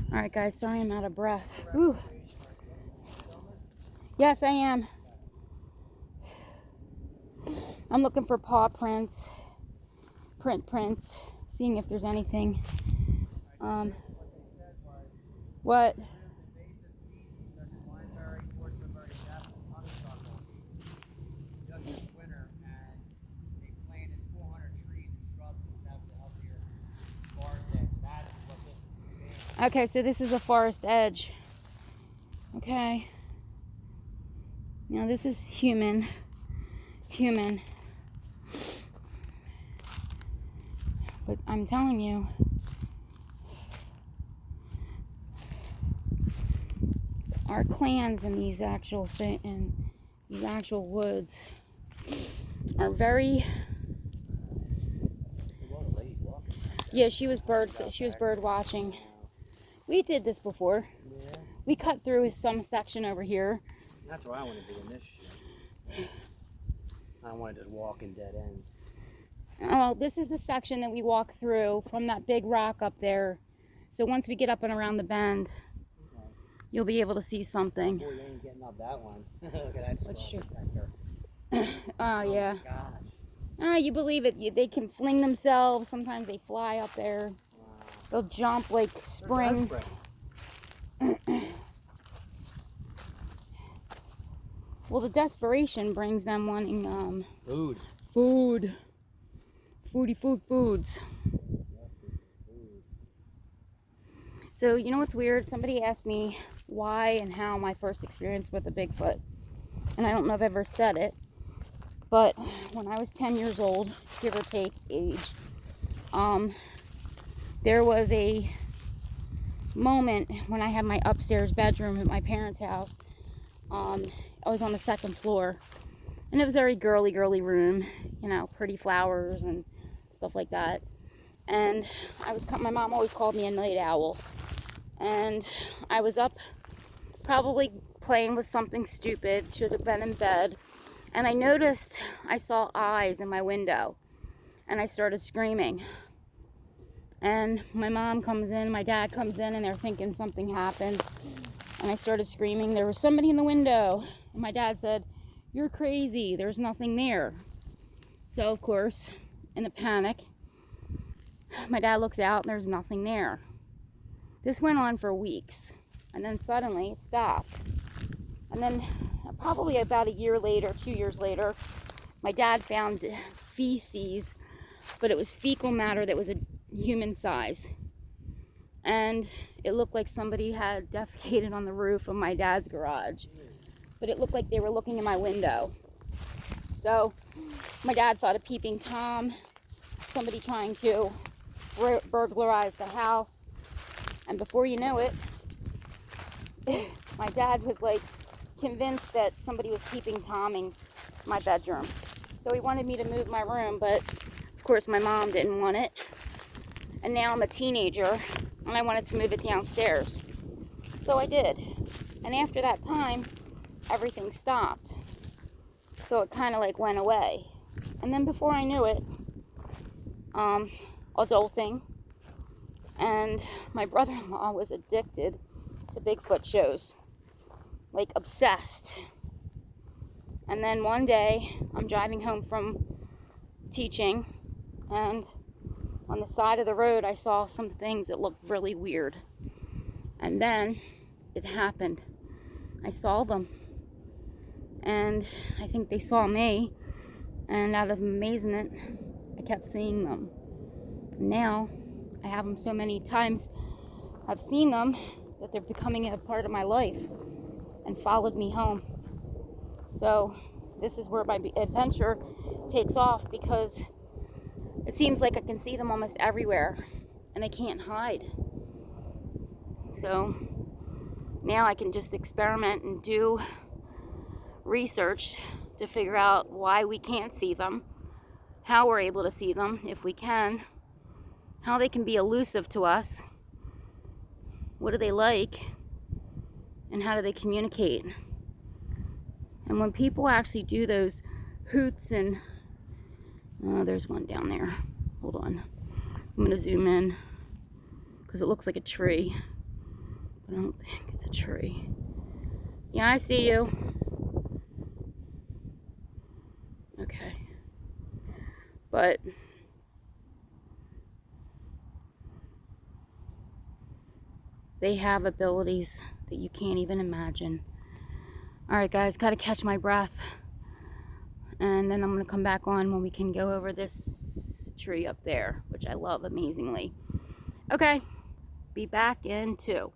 All right, guys, sorry I'm out of breath. Ooh. Yes, I am. I'm looking for paw prints, prints, seeing if there's anything. What? Okay, so this is a forest edge. Okay. Now this is human. But I'm telling you, our clans in these actual woods are very. Yeah, she was bird watching. We did this before. Yeah. We cut through some section over here. That's where I want to be in this shit. I don't want to just walk in dead ends. Oh, this is the section that we walk through from that big rock up there. So once we get up and around the bend, you'll be able to see something. Boy, you ain't getting up that one. Look at that swell back there. Oh, yeah. My gosh. You believe it. They can fling themselves. Sometimes they fly up there. Wow. They'll jump like springs. Well, the desperation brings them wanting foods. So, you know what's weird? Somebody asked me why and how my first experience with a Bigfoot. And I don't know if I've ever said it, but when I was 10 years old, give or take age, there was a moment when I had my upstairs bedroom at my parents' house. I was on the second floor, and it was a very girly room, you know, pretty flowers and stuff like that. And my mom always called me a night owl, and I was up probably playing with something stupid, should have been in bed, and I noticed I saw eyes in my window, and I started screaming. And my mom comes in, my dad comes in, and they're thinking something happened. And I started screaming, there was somebody in the window. And my dad said, "You're crazy, there's nothing there." So, of course, in a panic, my dad looks out and there's nothing there. This went on for weeks. And then suddenly it stopped. And then probably about a year later, 2 years later, my dad found feces, but it was fecal matter that was a human size. And it looked like somebody had defecated on the roof of my dad's garage. But it looked like they were looking in my window. So my dad thought of peeping Tom, somebody trying to burglarize the house. And before you know it, my dad was like convinced that somebody was peeping Tomming my bedroom. So he wanted me to move my room, but of course my mom didn't want it. And now I'm a teenager and I wanted to move it downstairs. So I did. And after that time, everything stopped. So it kind of like went away. And then before I knew it, adulting, and my brother-in-law was addicted to Bigfoot shows, like obsessed. And then one day, I'm driving home from teaching, and on the side of the road, I saw some things that looked really weird. And then it happened. I saw them. And I think they saw me. And out of amazement, I kept seeing them. And now, I have them so many times. I've seen them that they're becoming a part of my life and followed me home. So this is where my adventure takes off, because it seems like I can see them almost everywhere and they can't hide. So now I can just experiment and do research to figure out why we can't see them, how we're able to see them if we can, how they can be elusive to us, what do they like, and how do they communicate. And when people actually do those hoots and there's one down there. Hold on. I'm going to zoom in because it looks like a tree. I don't think it's a tree. Yeah, I see you. Okay. But they have abilities that you can't even imagine. Alright guys, gotta catch my breath. And then I'm gonna come back on when we can go over this tree up there, which I love amazingly. Okay, be back in 2.